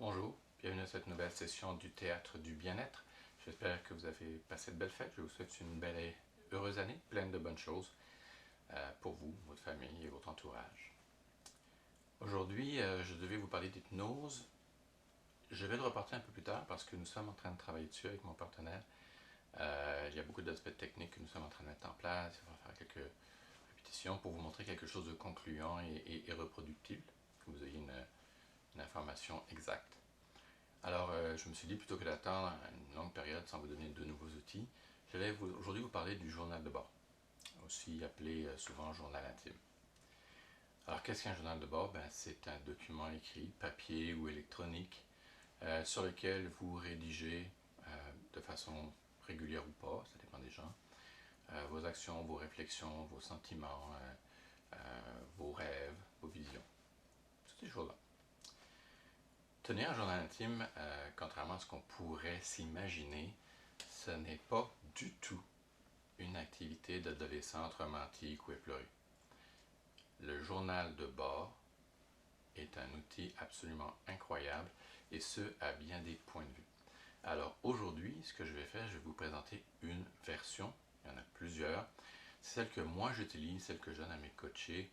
Bonjour, bienvenue à cette nouvelle session du Théâtre du Bien-être. J'espère que vous avez passé de belles fêtes. Je vous souhaite une belle et heureuse année, pleine de bonnes choses pour vous, votre famille et votre entourage. Aujourd'hui, je devais vous parler d'hypnose. Je vais le reporter un peu plus tard parce que nous sommes en train de travailler dessus avec mon partenaire. Il y a beaucoup d'aspects techniques que nous sommes en train de mettre en place. On va faire quelques répétitions pour vous montrer quelque chose de concluant et reproductible, que vous ayez une information exacte. Alors, je me suis dit, plutôt que d'attendre une longue période sans vous donner de nouveaux outils, je vais aujourd'hui vous parler du journal de bord, aussi appelé souvent journal intime. Alors, qu'est-ce qu'un journal de bord? C'est un document écrit, papier ou électronique, sur lequel vous rédigez de façon régulière ou pas, ça dépend des gens, vos actions, vos réflexions, vos sentiments, vos rêves, vos visions, toutes ces choses-là. Tenir un journal intime, contrairement à ce qu'on pourrait s'imaginer, ce n'est pas du tout une activité d'adolescente romantique ou éplorée. Le journal de bord est un outil absolument incroyable et ce, à bien des points de vue. Alors aujourd'hui, ce que je vais faire, je vais vous présenter une version, il y en a plusieurs, c'est celle que moi j'utilise, celle que je donne à mes coachés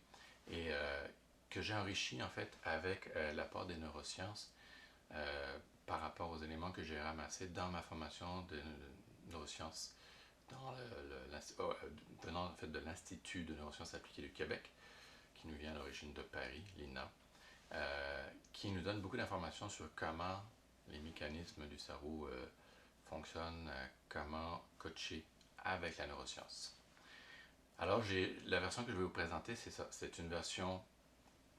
et que j'ai enrichie en fait avec l'apport des neurosciences par rapport aux éléments que j'ai ramassés dans ma formation de neurosciences venant en fait de l'Institut de neurosciences appliquées du Québec, qui nous vient à l'origine de Paris, l'INA, qui nous donne beaucoup d'informations sur comment les mécanismes du cerveau fonctionnent, comment coacher avec la neuroscience. Alors, la version que je vais vous présenter, c'est ça. C'est une version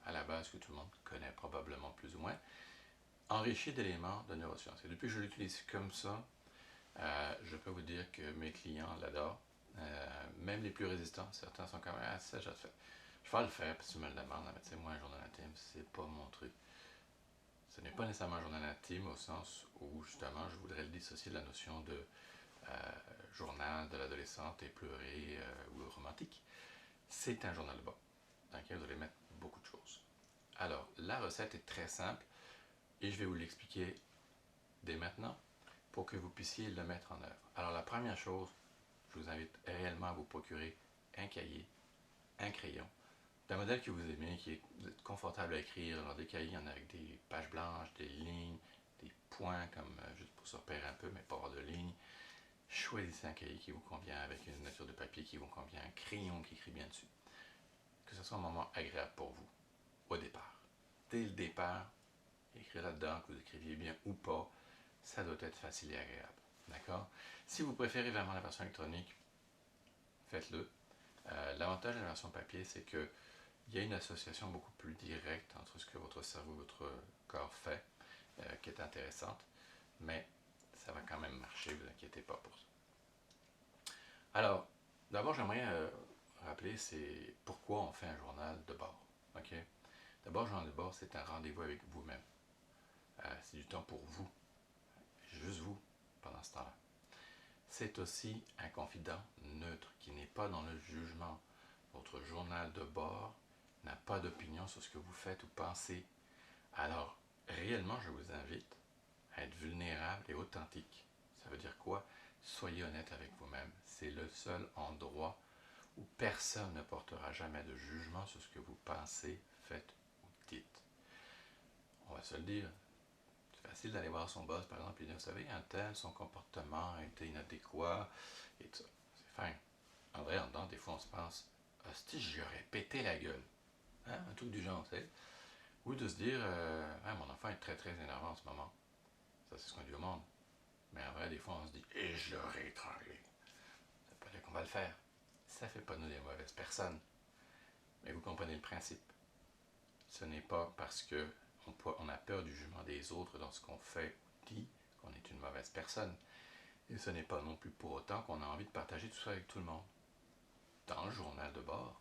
à la base que tout le monde connaît probablement plus ou moins, enrichi d'éléments de neurosciences. Et depuis que je l'utilise comme ça, je peux vous dire que mes clients l'adorent. Même les plus résistants, certains sont quand même assez déjà fait. Je vais le faire parce que tu me le demandes, mais tu sais, moi, un journal intime, c'est pas mon truc. Ce n'est pas nécessairement un journal intime au sens où, justement, je voudrais le dissocier de la notion de journal de l'adolescente éploré ou romantique. C'est un journal de bord dans lequel vous allez mettre beaucoup de choses. Alors, la recette est très simple et je vais vous l'expliquer dès maintenant pour que vous puissiez le mettre en œuvre. Alors, la première chose, je vous invite réellement à vous procurer un cahier, un crayon, d'un modèle que vous aimez, qui est confortable à écrire. Alors, des cahiers, il y en a avec des pages blanches, des lignes, des points, comme juste pour se repérer un peu, mais pas avoir de lignes. Choisissez un cahier qui vous convient, avec une nature de papier qui vous convient, un crayon qui écrit bien dessus. Que ce soit un moment agréable pour vous, au départ. Dès le départ, écrire là-dedans, que vous écriviez bien ou pas, ça doit être facile et agréable. D'accord? Si vous préférez vraiment la version électronique, faites-le. L'avantage de la version papier, c'est qu'il y a une association beaucoup plus directe entre ce que votre cerveau et votre corps fait, qui est intéressante, mais ça va quand même marcher, ne vous inquiétez pas pour ça. Alors, d'abord, j'aimerais rappeler, c'est pourquoi on fait un journal de bord. Okay? D'abord, le journal de bord, c'est un rendez-vous avec vous-même. C'est du temps pour vous, juste vous, pendant ce temps-là. C'est aussi un confident neutre qui n'est pas dans le jugement. Votre journal de bord n'a pas d'opinion sur ce que vous faites ou pensez. Alors, réellement, je vous invite à être vulnérable et authentique. Ça veut dire quoi? Soyez honnête avec vous-même. C'est le seul endroit où personne ne portera jamais de jugement sur ce que vous pensez, faites ou dites. On va se le dire. C'est facile d'aller voir son boss, par exemple, et dire, vous savez, un tel, son comportement a été inadéquat, et tout ça. C'est fin. En vrai, en dedans, des fois, on se pense, hostie, j'aurais pété la gueule. Hein? Un truc du genre, tu sais. Ou de se dire, ah, mon enfant est très très énervant en ce moment. Ça, c'est ce qu'on dit au monde. Mais en vrai, des fois, on se dit, et je l'aurais étranglé. Ça peut dire qu'on va le faire. Ça ne fait pas de nous des mauvaises personnes. Mais vous comprenez le principe. Ce n'est pas parce que on a peur du jugement des autres dans ce qu'on fait ou dit qu'on est une mauvaise personne. Et ce n'est pas non plus pour autant qu'on a envie de partager tout ça avec tout le monde. Dans le journal de bord,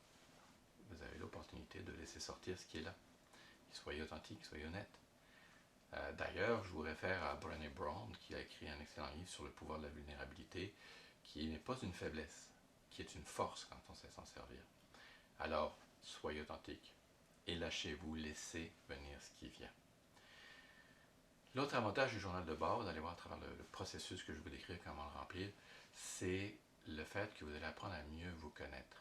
vous avez l'opportunité de laisser sortir ce qui est là. Soyez authentique, soyez honnête. D'ailleurs, je vous réfère à Brené Brown, qui a écrit un excellent livre sur le pouvoir de la vulnérabilité, qui n'est pas une faiblesse, qui est une force quand on sait s'en servir. Alors, soyez authentique et lâchez-vous, laissez venir ce qui vient. L'autre avantage du journal de bord, vous allez voir à travers le processus que je vais vous décrire, comment le remplir, c'est le fait que vous allez apprendre à mieux vous connaître.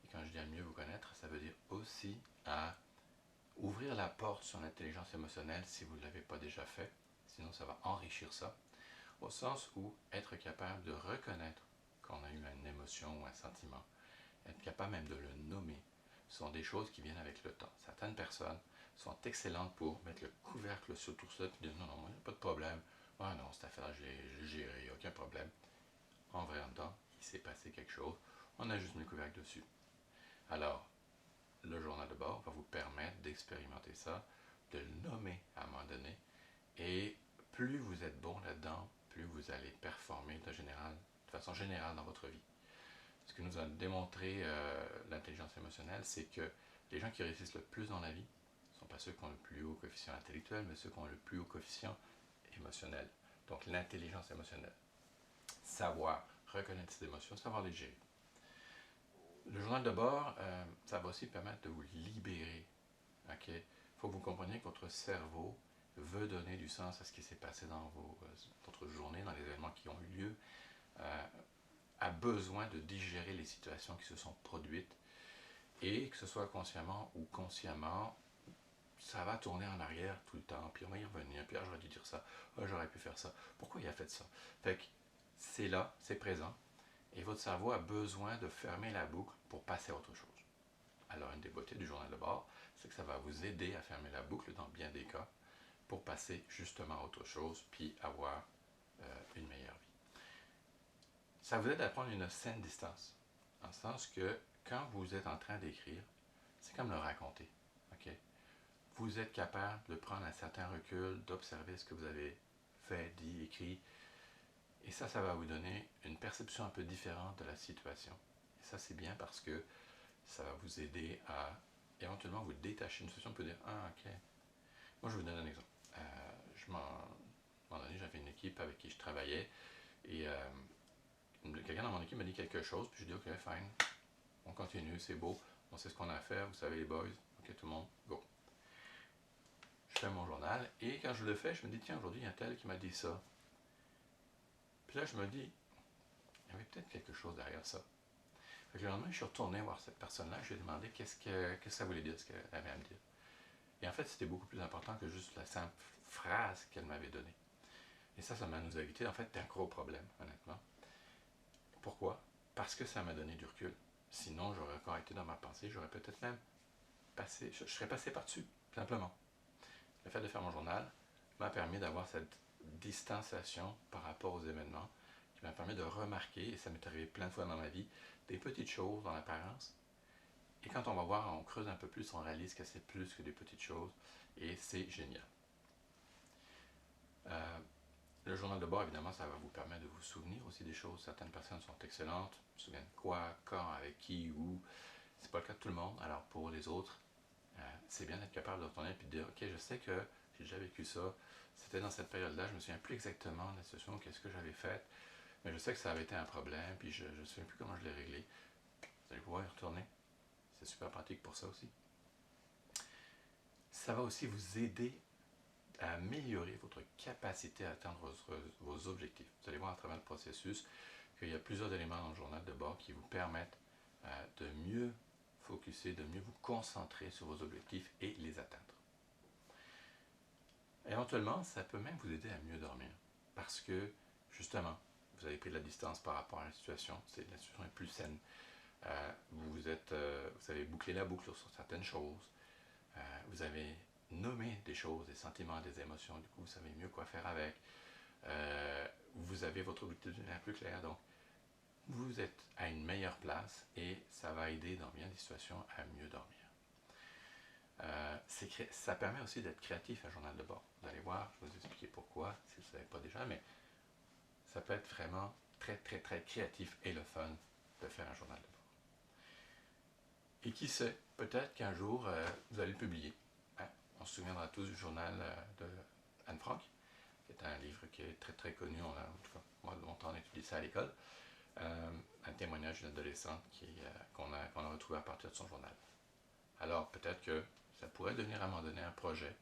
Et quand je dis à mieux vous connaître, ça veut dire aussi à ouvrir la porte sur l'intelligence émotionnelle si vous ne l'avez pas déjà fait. Sinon, ça va enrichir ça. Au sens où être capable de reconnaître qu'on a eu une émotion ou un sentiment, être capable même de le nommer, sont des choses qui viennent avec le temps. Certaines personnes sont excellentes pour mettre le couvercle sur tout ça et dire non, non, moi, il n'y a pas de problème. Ah non, cette affaire, j'ai géré, il n'y a aucun problème. En vrai, en temps, il s'est passé quelque chose, on a juste mis le couvercle dessus. Alors, le journal de bord va vous permettre d'expérimenter ça, de le nommer à un moment donné, et plus vous êtes bon là-dedans, plus vous allez performer de façon générale dans votre vie. Ce que nous a démontré l'intelligence émotionnelle, c'est que les gens qui réussissent le plus dans la vie ne sont pas ceux qui ont le plus haut coefficient intellectuel, mais ceux qui ont le plus haut coefficient émotionnel. Donc l'intelligence émotionnelle. Savoir reconnaître ses émotions, savoir les gérer. Le journal de bord, ça va aussi permettre de vous libérer. Il faut que vous compreniez que votre cerveau veut donner du sens à ce qui s'est passé dans votre journée, dans les événements qui ont eu lieu, a besoin de digérer les situations qui se sont produites, et que ce soit consciemment ou consciemment, ça va tourner en arrière tout le temps, puis on va y revenir, puis j'aurais dû dire ça, j'aurais pu faire ça, pourquoi il a fait ça? Fait que c'est là, c'est présent, et votre cerveau a besoin de fermer la boucle pour passer à autre chose. Alors une des beautés du journal de bord, c'est que ça va vous aider à fermer la boucle dans bien des cas, pour passer justement à autre chose, puis avoir une meilleure vie. Ça vous aide à prendre une saine distance, en ce sens que quand vous êtes en train d'écrire, c'est comme le raconter. Vous êtes capable de prendre un certain recul, d'observer ce que vous avez fait, dit, écrit, et ça va vous donner une perception un peu différente de la situation. Et ça, c'est bien parce que ça va vous aider à éventuellement vous détacher d'une situation. On peut dire, ah, ok. Moi, je vais vous donner un exemple. À un moment donné, j'avais une équipe avec qui je travaillais, et quelqu'un dans mon équipe m'a dit quelque chose, puis je dis, ok, fine, on continue, c'est beau, on sait ce qu'on a à faire, vous savez les boys, ok, tout le monde, go. Je fais mon journal, et quand je le fais, je me dis, tiens, aujourd'hui, il y a un tel qui m'a dit ça. Puis là, je me dis, il y avait peut-être quelque chose derrière ça. Fait que le lendemain, je suis retourné voir cette personne-là, je lui ai demandé qu'est-ce que ça voulait dire, ce qu'elle avait à me dire. Et en fait, c'était beaucoup plus important que juste la simple phrase qu'elle m'avait donnée. Et ça m'a nous a évité, en fait, un gros problème, honnêtement. Pourquoi? Parce que ça m'a donné du recul. Sinon, j'aurais encore été dans ma pensée, j'aurais peut-être même passé, je serais passé par-dessus, simplement. Le fait de faire mon journal m'a permis d'avoir cette distanciation par rapport aux événements, qui m'a permis de remarquer, et ça m'est arrivé plein de fois dans ma vie, des petites choses dans l'apparence. Et quand on va voir, on creuse un peu plus, on réalise que c'est plus que des petites choses, et c'est génial. Le journal de bord, évidemment, ça va vous permettre de vous souvenir aussi des choses. Certaines personnes sont excellentes, se souviennent quoi, quand, avec qui, où. C'est pas le cas de tout le monde. Alors pour les autres, c'est bien d'être capable de retourner et de dire, ok, je sais que j'ai déjà vécu ça, c'était dans cette période-là, je me souviens plus exactement de la situation, qu'est-ce que j'avais fait, mais je sais que ça avait été un problème, puis je ne me souviens plus comment je l'ai réglé. Vous allez pouvoir y retourner. C'est super pratique pour ça aussi. Ça va aussi vous aider à améliorer votre capacité à atteindre vos objectifs. Vous allez voir à travers le processus qu'il y a plusieurs éléments dans le journal de bord qui vous permettent de mieux focuser, de mieux vous concentrer sur vos objectifs et les atteindre. Éventuellement, ça peut même vous aider à mieux dormir parce que, justement, vous avez pris de la distance par rapport à la situation, la situation est plus saine. Vous avez bouclé la boucle sur certaines choses, vous avez nommé des choses, des sentiments, des émotions, du coup vous savez mieux quoi faire avec, vous avez votre objectif un peu clair, donc vous êtes à une meilleure place et ça va aider dans bien des situations à mieux dormir. Ça permet aussi d'être créatif, un journal de bord. Vous allez voir, je vais vous expliquer pourquoi, si vous ne savez pas déjà, mais ça peut être vraiment très, très, très créatif et le fun de faire un journal de bord. Et qui sait, peut-être qu'un jour, vous allez le publier. On se souviendra tous du journal de Anne Frank, qui est un livre qui est très, très connu. En tout cas, moi, de mon temps, on a étudié ça à l'école. Un témoignage d'une adolescente qu'on a retrouvé à partir de son journal. Alors, peut-être que ça pourrait devenir à un moment donné un projet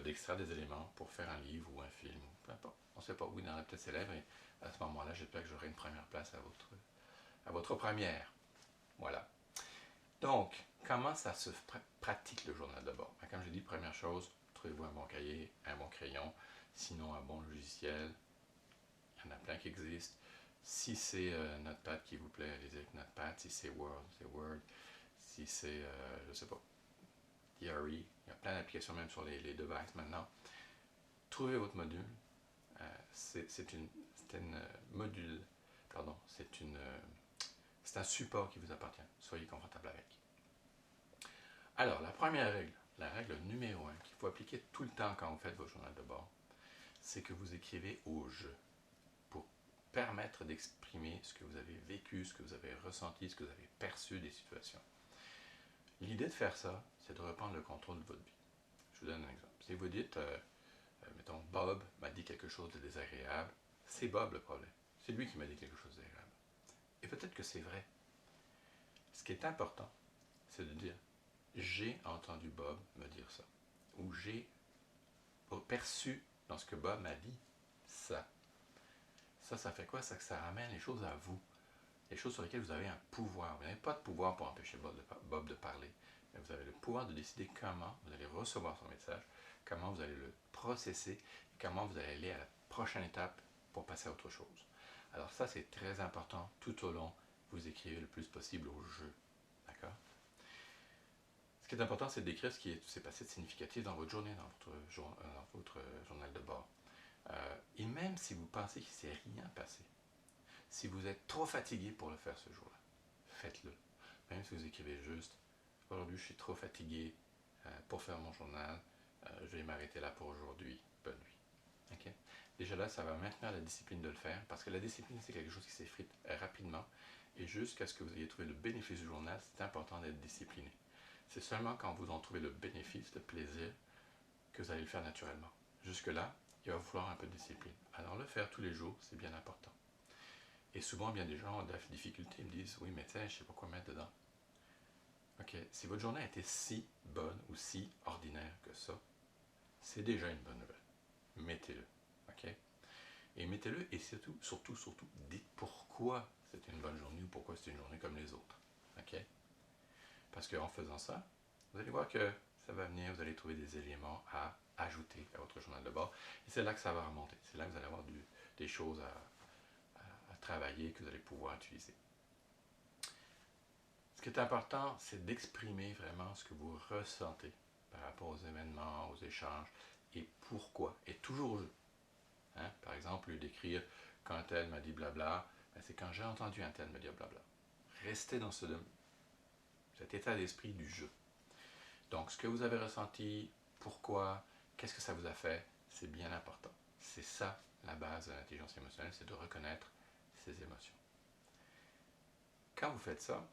d'extraire des éléments pour faire un livre ou un film, ou peu importe. On ne sait pas, oui, dans la petite célèbre, et à ce moment-là, j'espère que j'aurai une première place à votre première. Voilà. Donc, comment ça se pratique le journal de bord? Comme je dis, première chose, trouvez-vous un bon cahier, un bon crayon, sinon un bon logiciel. Il y en a plein qui existent. Si c'est Notepad qui vous plaît, allez-y avec Notepad. Si c'est Word, c'est Word. Si c'est, je sais pas, DRE, il y a plein d'applications même sur les devices maintenant. Trouvez votre module. C'est module, pardon, c'est un support qui vous appartient. Soyez confortable avec. Alors, la première règle, la règle numéro 1 qu'il faut appliquer tout le temps quand vous faites vos journaux de bord, c'est que vous écrivez au jeu pour permettre d'exprimer ce que vous avez vécu, ce que vous avez ressenti, ce que vous avez perçu des situations. L'idée de faire ça, c'est de reprendre le contrôle de votre vie. Je vous donne un exemple. Si vous dites, mettons, Bob m'a dit quelque chose de désagréable, c'est Bob le problème. C'est lui qui m'a dit quelque chose de désagréable. Et peut-être que c'est vrai. Ce qui est important, c'est de dire, j'ai entendu Bob me dire ça. Ou j'ai perçu dans ce que Bob m'a dit ça. Ça fait quoi? Ça que ça ramène les choses à vous. Les choses sur lesquelles vous avez un pouvoir. Vous n'avez pas de pouvoir pour empêcher Bob de parler. Mais vous avez le pouvoir de décider comment vous allez recevoir son message, comment vous allez le processer, et comment vous allez aller à la prochaine étape pour passer à autre chose. Alors ça, c'est très important tout au long. Vous écrivez le plus possible au jeu. D'accord? Ce qui est important, c'est d'écrire ce qui s'est passé de significatif dans votre journée, dans votre journal de bord. Et même si vous pensez qu'il ne s'est rien passé, si vous êtes trop fatigué pour le faire ce jour-là, faites-le. Même si vous écrivez juste, aujourd'hui je suis trop fatigué pour faire mon journal, je vais m'arrêter là pour aujourd'hui, bonne nuit. Okay? Déjà là, ça va maintenir la discipline de le faire, parce que la discipline, c'est quelque chose qui s'effrite rapidement, et jusqu'à ce que vous ayez trouvé le bénéfice du journal, c'est important d'être discipliné. C'est seulement quand vous en trouvez le bénéfice, le plaisir, que vous allez le faire naturellement. Jusque-là, il va vous falloir un peu de discipline. Alors le faire tous les jours, c'est bien important. Et souvent, bien des gens ont de la difficulté, ils me disent, oui, mais tiens, je ne sais pas quoi mettre dedans. Ok, si votre journée a été si bonne ou si ordinaire que ça, c'est déjà une bonne nouvelle. Mettez-le. Ok? Et mettez-le et surtout, dites pourquoi c'était une bonne journée ou pourquoi c'était une journée comme les autres. Ok? Parce qu'en faisant ça, vous allez voir que ça va venir, vous allez trouver des éléments à ajouter à votre journal de bord. Et c'est là que ça va remonter. C'est là que vous allez avoir des choses à travailler que vous allez pouvoir utiliser. Ce qui est important, c'est d'exprimer vraiment ce que vous ressentez par rapport aux événements, aux échanges, et pourquoi. Et toujours au jeu. Hein? Par exemple, d'écrire quand un tel m'a dit blabla, ben c'est quand j'ai entendu un tel me dire blabla. Restez dans cet état d'esprit du jeu. Donc, ce que vous avez ressenti, pourquoi, qu'est-ce que ça vous a fait, c'est bien important. C'est ça la base de l'intelligence émotionnelle, c'est de reconnaître ses émotions. Quand vous faites ça,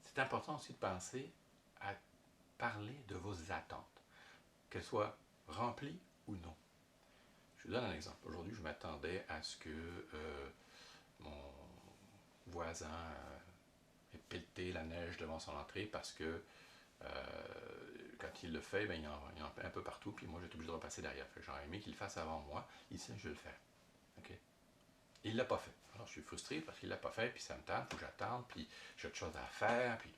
c'est important aussi de penser à parler de vos attentes, qu'elles soient remplies ou non. Je vous donne un exemple. Aujourd'hui, je m'attendais à ce que mon voisin ait pelleté la neige devant son entrée parce que quand il le fait, ben, il y en a un peu partout, puis moi, j'étais obligé de repasser derrière. J'aurais aimé qu'il le fasse avant moi. Il sait que je vais le faire. Okay? Il ne l'a pas fait. Alors, je suis frustré parce qu'il ne l'a pas fait, puis ça me tente, il faut que j'attende, puis j'ai autre chose à faire, puis...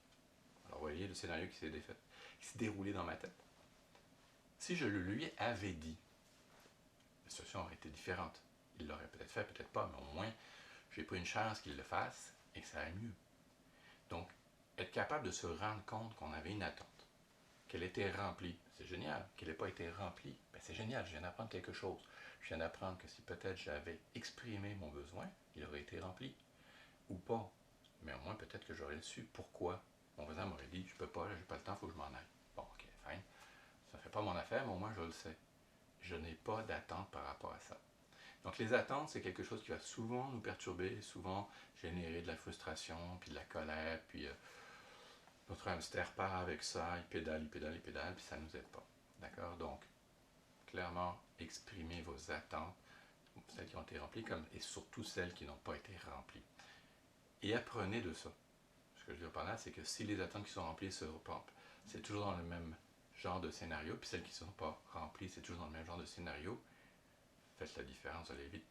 Alors, vous voyez le scénario qui s'est déroulé dans ma tête. Si je le lui avais dit, la situation aurait été différente. Il l'aurait peut-être fait, peut-être pas, mais au moins, j'ai pris une chance qu'il le fasse et que ça aille mieux. Donc, être capable de se rendre compte qu'on avait une attente, qu'elle était remplie, c'est génial. Qu'elle n'ait pas été remplie, ben c'est génial, je viens d'apprendre quelque chose. Je viens d'apprendre que si peut-être j'avais exprimé mon besoin, il aurait été rempli. Ou pas. Mais au moins, peut-être que j'aurais su pourquoi. Mon voisin m'aurait dit, je peux pas, j'ai pas le temps, il faut que je m'en aille. Bon, ok, fine. Ça fait pas mon affaire, mais au moins je le sais. Je n'ai pas d'attente par rapport à ça. Donc les attentes, c'est quelque chose qui va souvent nous perturber, souvent générer de la frustration, puis de la colère, puis notre hamster part avec ça, il pédale, puis ça ne nous aide pas. D'accord? Donc, clairement, exprimez vos attentes, celles qui ont été remplies, et surtout celles qui n'ont pas été remplies. Et apprenez de ça. Ce que je veux dire par là, c'est que si les attentes qui sont remplies se repampent, c'est toujours dans le même genre de scénario, puis celles qui ne sont pas remplies, c'est toujours dans le même genre de scénario. Faites la différence, vous allez vite.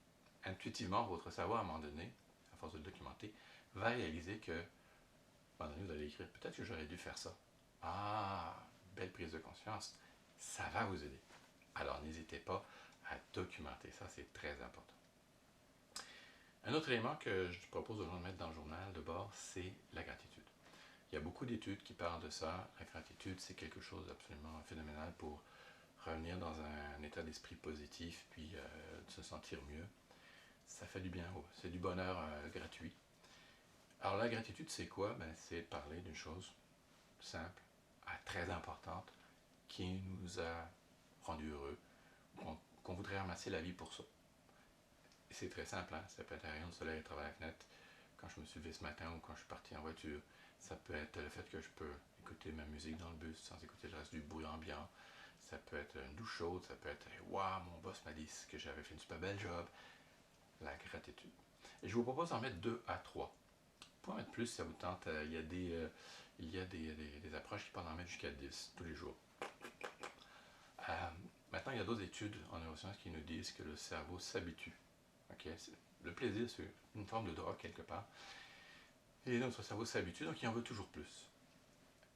Intuitivement, votre cerveau, à un moment donné, à force de le documenter, va réaliser que, à un moment donné, vous allez écrire, peut-être que j'aurais dû faire ça. Ah, belle prise de conscience. Ça va vous aider. Alors, n'hésitez pas à documenter ça, c'est très important. Un autre élément que je propose aux gens de mettre dans le journal de bord, c'est la gratitude. Il y a beaucoup d'études qui parlent de ça. La gratitude, c'est quelque chose d'absolument phénoménal pour revenir dans un état d'esprit positif, puis se sentir mieux. Ça fait du bien, c'est du bonheur gratuit. Alors la gratitude, c'est quoi? C'est parler d'une chose simple, très importante, qui nous a rendus heureux, qu'on voudrait ramasser la vie pour ça. C'est très simple, hein? Ça peut être un rayon de soleil à travers la fenêtre, quand je me suis levé ce matin ou quand je suis parti en voiture. Ça peut être le fait que je peux écouter ma musique dans le bus sans écouter le reste du bruit ambiant. Ça peut être une douche chaude, ça peut être « Waouh, mon boss m'a dit que j'avais fait une super belle job ». La gratitude. Et je vous propose d'en mettre 2 à 3. Pour en mettre plus, ça vous tente. Il y a des approches qui peuvent en mettre jusqu'à 10 tous les jours. Maintenant, il y a d'autres études en neurosciences qui nous disent que le cerveau s'habitue. Okay? Le plaisir, c'est une forme de drogue quelque part. Et notre cerveau s'habitue, donc il en veut toujours plus.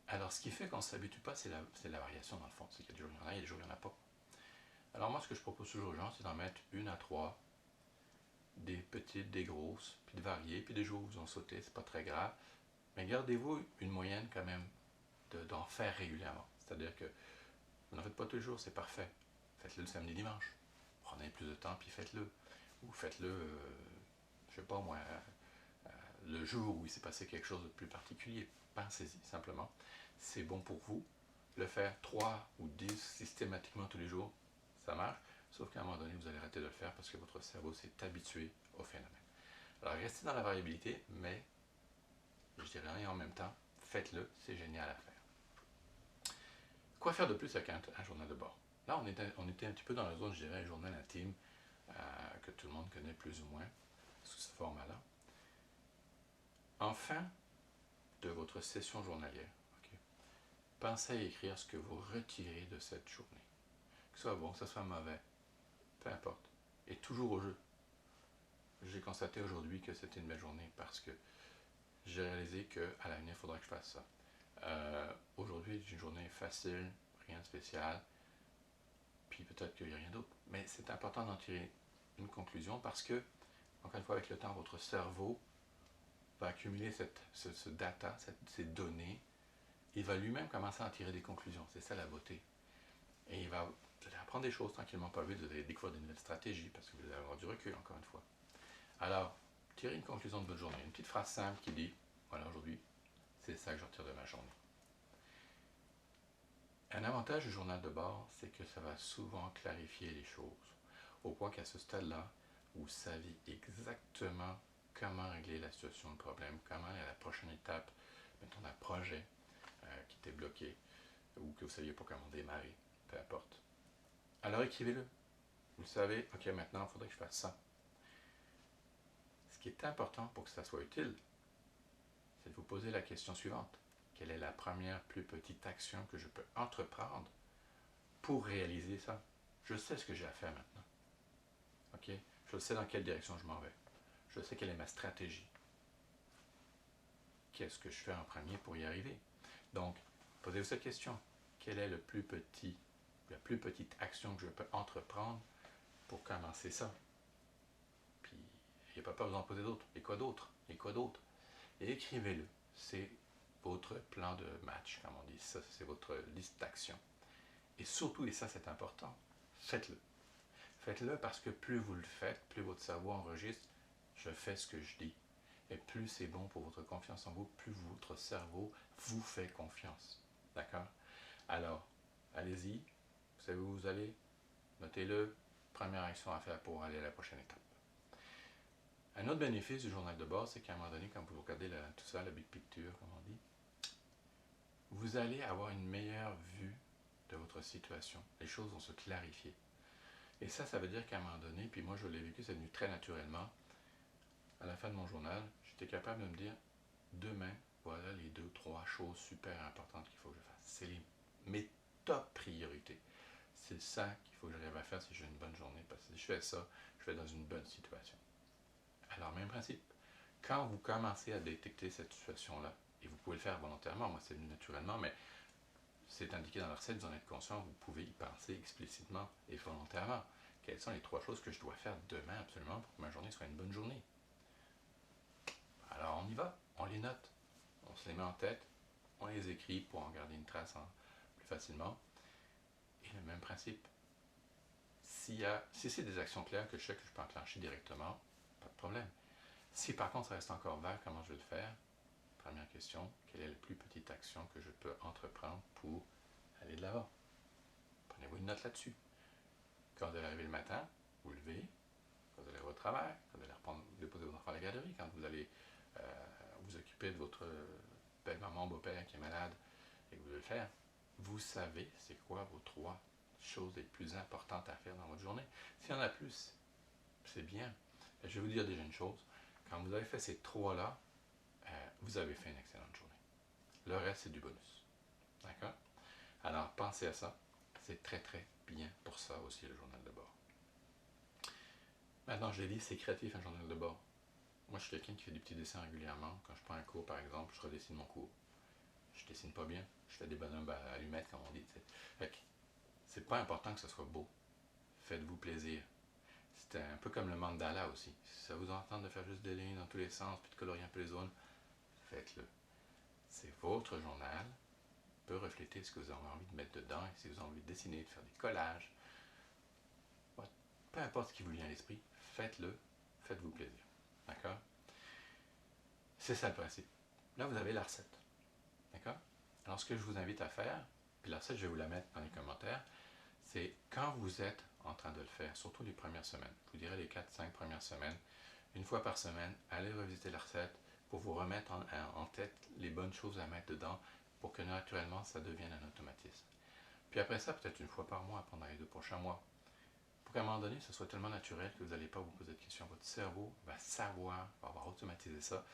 Alors, ce qui fait qu'on ne s'habitue pas, c'est la variation dans le fond. C'est qu'il y a des jours, il y en a, et des jours, il n'y en a pas. Alors moi, ce que je propose toujours aux gens, c'est d'en mettre 1 à 3, des petites, des grosses, puis de varier, puis des jours où vous en sautez, c'est pas très grave. Mais gardez-vous une moyenne quand même d'en faire régulièrement. C'est-à-dire que vous n'en faites pas tous les jours, c'est parfait. Faites-le le samedi, dimanche. Prenez plus de temps, puis faites-le. Ou faites-le, je sais pas moi, le jour où il s'est passé quelque chose de plus particulier. Pensez-y simplement. C'est bon pour vous. Le faire 3 ou 10 systématiquement tous les jours, ça marche. Sauf qu'à un moment donné, vous allez arrêter de le faire parce que votre cerveau s'est habitué au phénomène. Alors restez dans la variabilité, mais je dirais rien en même temps, faites-le, c'est génial à faire. Quoi faire de plus avec un journal de bord? Là, on était un petit peu dans la zone, je dirais, un journal intime, que tout le monde connaît plus ou moins, sous ce format-là. En fin de votre session journalière, okay, pensez à écrire ce que vous retirez de cette journée. Que ce soit bon, que ce soit mauvais, peu importe. Et toujours au jeu. J'ai constaté aujourd'hui que c'était une belle journée parce que j'ai réalisé qu'à l'avenir, il faudrait que je fasse ça. Aujourd'hui, c'est une journée facile, rien de spécial, puis peut-être qu'il n'y a rien d'autre. Mais c'est important d'en tirer une conclusion parce que, encore une fois, avec le temps, votre cerveau va accumuler ce data, ces données. Il va lui-même commencer à en tirer des conclusions. C'est ça la beauté. Et vous allez apprendre des choses tranquillement, pas vite, vous allez découvrir des nouvelles stratégies parce que vous allez avoir du recul, encore une fois. Alors, tirez une conclusion de votre journée. Une petite phrase simple qui dit, voilà, aujourd'hui, c'est ça que je retire de ma journée. Un avantage du journal de bord, c'est que ça va souvent clarifier les choses, au point qu'à ce stade-là, vous savez exactement comment régler la situation de problème, comment est la prochaine étape, mettons un projet qui était bloqué, ou que vous ne saviez pas comment démarrer, peu importe. Alors écrivez-le. Vous le savez, ok, maintenant, il faudrait que je fasse ça. Ce qui est important pour que ça soit utile, c'est de vous poser la question suivante. Quelle est la première plus petite action que je peux entreprendre pour réaliser ça? Je sais ce que j'ai à faire maintenant. Ok? Je sais dans quelle direction je m'en vais. Je sais quelle est ma stratégie. Qu'est-ce que je fais en premier pour y arriver? Donc, posez-vous cette question. Quelle est la plus petite action que je peux entreprendre pour commencer ça? Puis, il n'y a pas peur de vous en poser d'autres. Et quoi d'autre? Et quoi d'autre? Et écrivez-le. C'est votre plan de match, comme on dit. Ça, c'est votre liste d'actions. Et surtout, et ça c'est important, faites-le. Faites-le parce que plus vous le faites, plus votre cerveau enregistre, je fais ce que je dis. Et plus c'est bon pour votre confiance en vous, plus votre cerveau vous fait confiance. D'accord? Alors, allez-y. Vous savez où vous allez? Notez-le. Première action à faire pour aller à la prochaine étape. Un autre bénéfice du journal de bord, c'est qu'à un moment donné, quand vous regardez tout ça, la big picture, comme on dit, vous allez avoir une meilleure vue de votre situation. Les choses vont se clarifier. Et ça veut dire qu'à un moment donné, puis moi je l'ai vécu, c'est venu très naturellement, à la fin de mon journal, j'étais capable de me dire, demain, voilà les 2-3 choses super importantes qu'il faut que je fasse. C'est mes top C'est ça qu'il faut que j'arrive à faire si j'ai une bonne journée, parce que si je fais ça, je vais dans une bonne situation. Alors, même principe. Quand vous commencez à détecter cette situation-là, et vous pouvez le faire volontairement, moi c'est venu naturellement, mais c'est indiqué dans la recette, vous en êtes conscient, vous pouvez y penser explicitement et volontairement. Quelles sont les 3 choses que je dois faire demain absolument pour que ma journée soit une bonne journée? Alors on y va, on les note, on se les met en tête, on les écrit pour en garder une trace plus facilement. Et le même principe. Si c'est des actions claires que je sais que je peux enclencher directement, pas de problème. Si par contre ça reste encore vague, comment je vais le faire? Première question, quelle est la plus petite action que je peux entreprendre pour aller de l'avant? Prenez-vous une note là-dessus. Quand vous allez arriver le matin, vous levez, quand vous allez au travail, quand vous allez déposer vos enfants à la garderie, quand vous allez vous occuper de votre belle-maman, beau-père qui est malade et que vous devez le faire, vous savez c'est quoi vos 3 choses les plus importantes à faire dans votre journée. S'il y en a plus, c'est bien. Je vais vous dire déjà une chose. Quand vous avez fait ces 3-là, vous avez fait une excellente journée. Le reste, c'est du bonus. D'accord? Alors, pensez à ça. C'est très, très bien pour ça aussi, le journal de bord. Maintenant, je l'ai dit, c'est créatif, un journal de bord. Moi, je suis quelqu'un qui fait des petits dessins régulièrement. Quand je prends un cours, par exemple, je redessine mon cours. Je dessine pas bien. Je fais des bonhommes à allumettes, comme on dit. Fait que c'est pas important que ce soit beau. Faites-vous plaisir. C'est un peu comme le mandala aussi. Si ça vous entend de faire juste des lignes dans tous les sens, puis de colorier un peu les zones, faites-le. C'est votre journal. Peut refléter ce que vous avez envie de mettre dedans. Et si vous avez envie de dessiner, de faire des collages, peu importe ce qui vous vient à l'esprit, faites-le. Faites-vous plaisir. D'accord? C'est ça le principe. Là, vous avez la recette. D'accord? Alors, ce que je vous invite à faire, puis la recette, je vais vous la mettre dans les commentaires, c'est quand vous êtes en train de le faire, surtout les premières semaines, je vous dirais les 4-5 premières semaines, une fois par semaine, allez revisiter la recette pour vous remettre en tête les bonnes choses à mettre dedans pour que naturellement ça devienne un automatisme. Puis après ça, peut-être une fois par mois pendant les 2 prochains mois, pour qu'à un moment donné, ce soit tellement naturel que vous n'allez pas vous poser de questions. Votre cerveau va savoir, va avoir automatisé ça.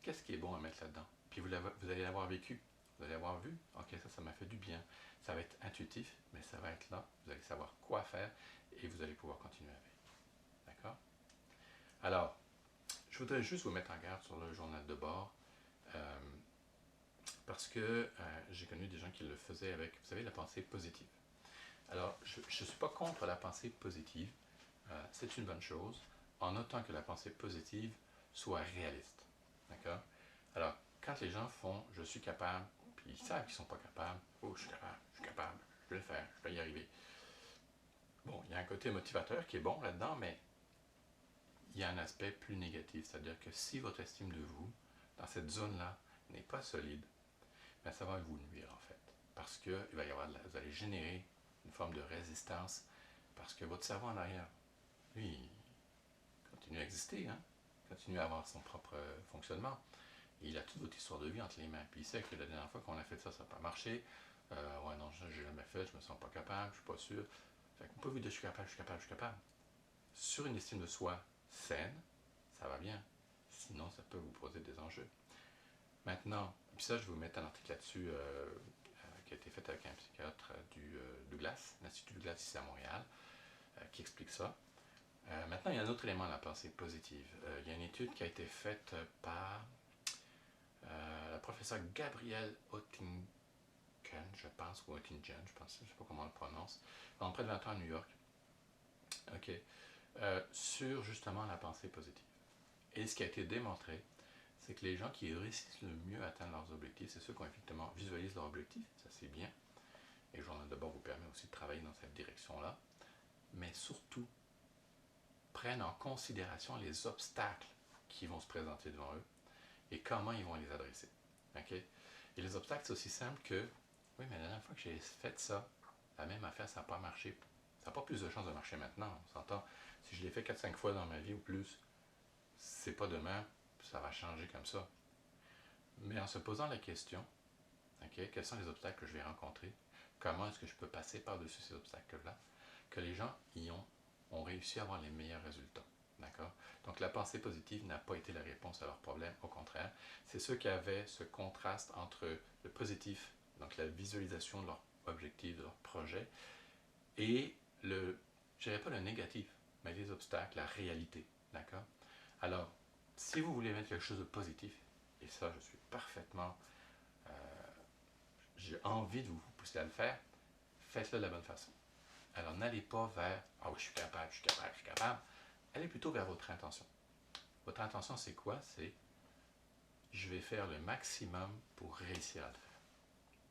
Qu'est-ce qui est bon à mettre là-dedans? Puis vous allez l'avoir vécu. Vous allez avoir vu, ok, ça m'a fait du bien. Ça va être intuitif, mais ça va être là. Vous allez savoir quoi faire et vous allez pouvoir continuer avec. D'accord? Alors, je voudrais juste vous mettre en garde sur le journal de bord parce que j'ai connu des gens qui le faisaient avec, vous savez, la pensée positive. Alors, je ne suis pas contre la pensée positive. C'est une bonne chose, en autant que la pensée positive soit réaliste. D'accord? Alors, quand les gens font « je suis capable », puis ils savent qu'ils ne sont pas capables, « oh, je suis capable, je vais le faire, je vais y arriver ». Bon, il y a un côté motivateur qui est bon là-dedans, mais il y a un aspect plus négatif, c'est-à-dire que si votre estime de vous, dans cette zone-là, n'est pas solide, bien, ça va vous nuire en fait, parce que il va y avoir vous allez générer une forme de résistance, parce que votre cerveau en arrière, lui, il continue à exister, hein? Continue à avoir son propre fonctionnement. Et il a toute votre histoire de vie entre les mains. Puis il sait que la dernière fois qu'on a fait ça, ça n'a pas marché. Ouais, non, j'ai jamais fait, je me sens pas capable, je suis pas sûr. Fait qu'on peut vous dire je suis capable, je suis capable, je suis capable. Sur une estime de soi saine, ça va bien. Sinon, ça peut vous poser des enjeux. Maintenant, puis ça, je vais vous mettre un article là-dessus qui a été fait avec un psychiatre du Douglas, l'Institut Douglas ici à Montréal, qui explique ça. Maintenant, il y a un autre élément à la pensée positive. Il y a une étude qui a été faite par la professeure Gabrielle Oettingen, je pense, ou Oettingen, je pense, je ne sais pas comment on le prononce, pendant près de 20 ans à New York, ok, sur justement la pensée positive. Et ce qui a été démontré, c'est que les gens qui réussissent le mieux à atteindre leurs objectifs, c'est ceux qui effectivement visualisent leurs objectifs, ça c'est bien, et le journal de bord vous permet aussi de travailler dans cette direction-là, mais surtout, prennent en considération les obstacles qui vont se présenter devant eux et comment ils vont les adresser. Okay? Et les obstacles, c'est aussi simple que, oui, mais la dernière fois que j'ai fait ça, la même affaire, ça n'a pas marché. Ça n'a pas plus de chances de marcher maintenant, on s'entend. Si je l'ai fait 4-5 fois dans ma vie ou plus, c'est pas demain, ça va changer comme ça. Mais en se posant la question, okay, quels sont les obstacles que je vais rencontrer, comment est-ce que je peux passer par-dessus ces obstacles-là, que les gens ont réussi à avoir les meilleurs résultats. D'accord? Donc la pensée positive n'a pas été la réponse à leurs problèmes, au contraire. C'est ceux qui avaient ce contraste entre le positif, donc la visualisation de leur objectif, de leur projet, et je dirais pas le négatif, mais les obstacles, la réalité. D'accord? Alors, si vous voulez mettre quelque chose de positif, et ça, je suis parfaitement, j'ai envie de vous pousser à le faire, faites-le de la bonne façon. Alors, n'allez pas vers « Ah oui, je suis capable, je suis capable, je suis capable ». Allez plutôt vers votre intention. Votre intention, c'est quoi? C'est « Je vais faire le maximum pour réussir à le faire ».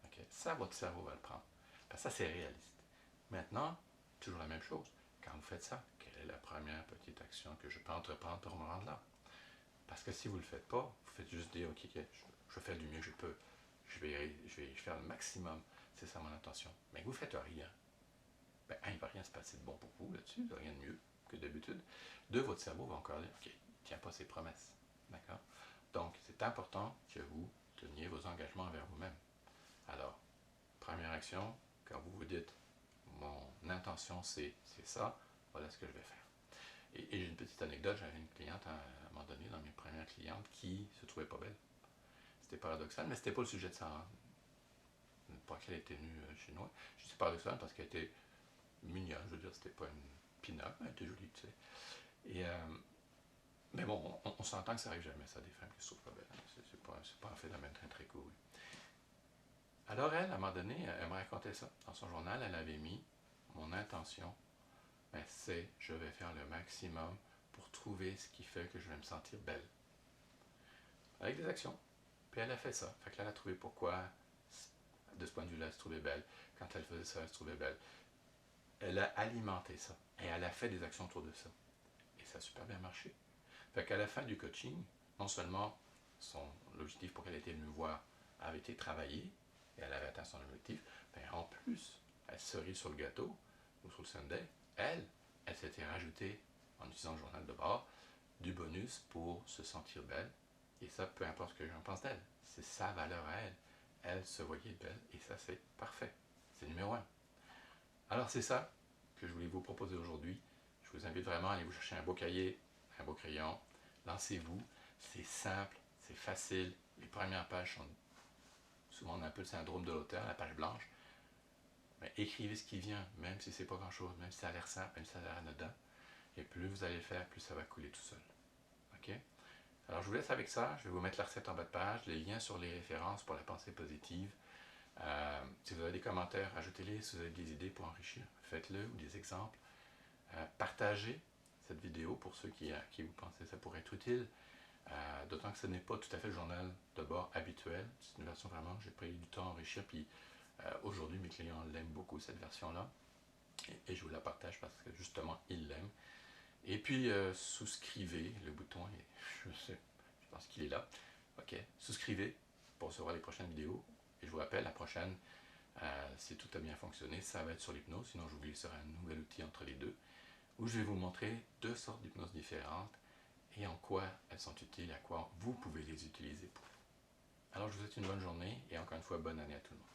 Okay? Ça, votre cerveau va le prendre. Parce que ça, c'est réaliste. Maintenant, toujours la même chose. Quand vous faites ça, quelle est la première petite action que je peux entreprendre pour me rendre là? Parce que si vous ne le faites pas, vous faites juste dire « Ok, je fais du mieux que je peux. Je vais faire le maximum. » C'est ça mon intention. Mais vous ne faites rien. Ben, il ne va rien se passer de bon pour vous là-dessus, rien de mieux que d'habitude. Votre cerveau va encore dire, OK, il ne tient pas ses promesses. D'accord? Donc, c'est important que vous teniez vos engagements envers vous-même. Alors, première action, quand vous vous dites, mon intention c'est ça, voilà ce que je vais faire. Et j'ai une petite anecdote, j'avais une cliente à un moment donné, dans mes premières clientes, qui se trouvait pas belle. C'était paradoxal, mais c'était pas le sujet de ça. Pas qu'elle était venue chez nous. Je dis paradoxal parce qu'elle était mignonne, je veux dire, c'était pas une pin-up, mais elle était jolie, tu sais. Et, mais bon, on s'entend que ça arrive jamais, ça, des femmes qui se trouvent pas belles. C'est pas un phénomène très très cool. Alors elle, à un moment donné, elle me racontait ça. Dans son journal, elle avait mis mon intention, ben, c'est je vais faire le maximum pour trouver ce qui fait que je vais me sentir belle. Avec des actions. Puis elle a fait ça. Fait que là, elle a trouvé pourquoi, de ce point de vue-là, elle se trouvait belle. Quand elle faisait ça, elle se trouvait belle. Elle a alimenté ça. Et elle a fait des actions autour de ça. Et ça a super bien marché. Fait qu'à la fin du coaching, non seulement l'objectif pour qu'elle était venue me voir avait été travaillé, et elle avait atteint son objectif, mais en plus, elle cerise sur le gâteau, ou sur le sundae, elle s'était rajoutée, en utilisant le journal de bord, du bonus pour se sentir belle. Et ça, peu importe ce que j'en pense d'elle, c'est sa valeur à elle. Elle se voyait belle, et ça, c'est parfait. C'est numéro 1. Alors, c'est ça que je voulais vous proposer aujourd'hui. Je vous invite vraiment à aller vous chercher un beau cahier, un beau crayon. Lancez-vous. C'est simple, c'est facile. Les premières pages sont souvent on a un peu le syndrome de l'auteur, la page blanche. Mais écrivez ce qui vient, même si c'est pas grand-chose, même si ça a l'air simple, même si ça a l'air anodin. Et plus vous allez le faire, plus ça va couler tout seul. OK? Alors je vous laisse avec ça. Je vais vous mettre la recette en bas de page, les liens sur les références pour la pensée positive. Si vous avez des commentaires, ajoutez-les. Si vous avez des idées pour enrichir, faites-le, ou des exemples. Partagez cette vidéo pour ceux qui vous pensez que ça pourrait être utile. D'autant que ce n'est pas tout à fait le journal de bord habituel. C'est une version vraiment que j'ai pris du temps à enrichir. Puis aujourd'hui, mes clients l'aiment beaucoup, cette version-là. Et je vous la partage parce que justement, ils l'aiment. Et puis, souscrivez. Le bouton, je pense qu'il est là. OK. Souscrivez pour recevoir les prochaines vidéos. Et je vous rappelle, la prochaine, si tout a bien fonctionné, ça va être sur l'hypnose. Sinon, je vous glisserai un nouvel outil entre les deux, où je vais vous montrer 2 sortes d'hypnose différentes et en quoi elles sont utiles, à quoi vous pouvez les utiliser pour vous. Alors, je vous souhaite une bonne journée et encore une fois, bonne année à tout le monde.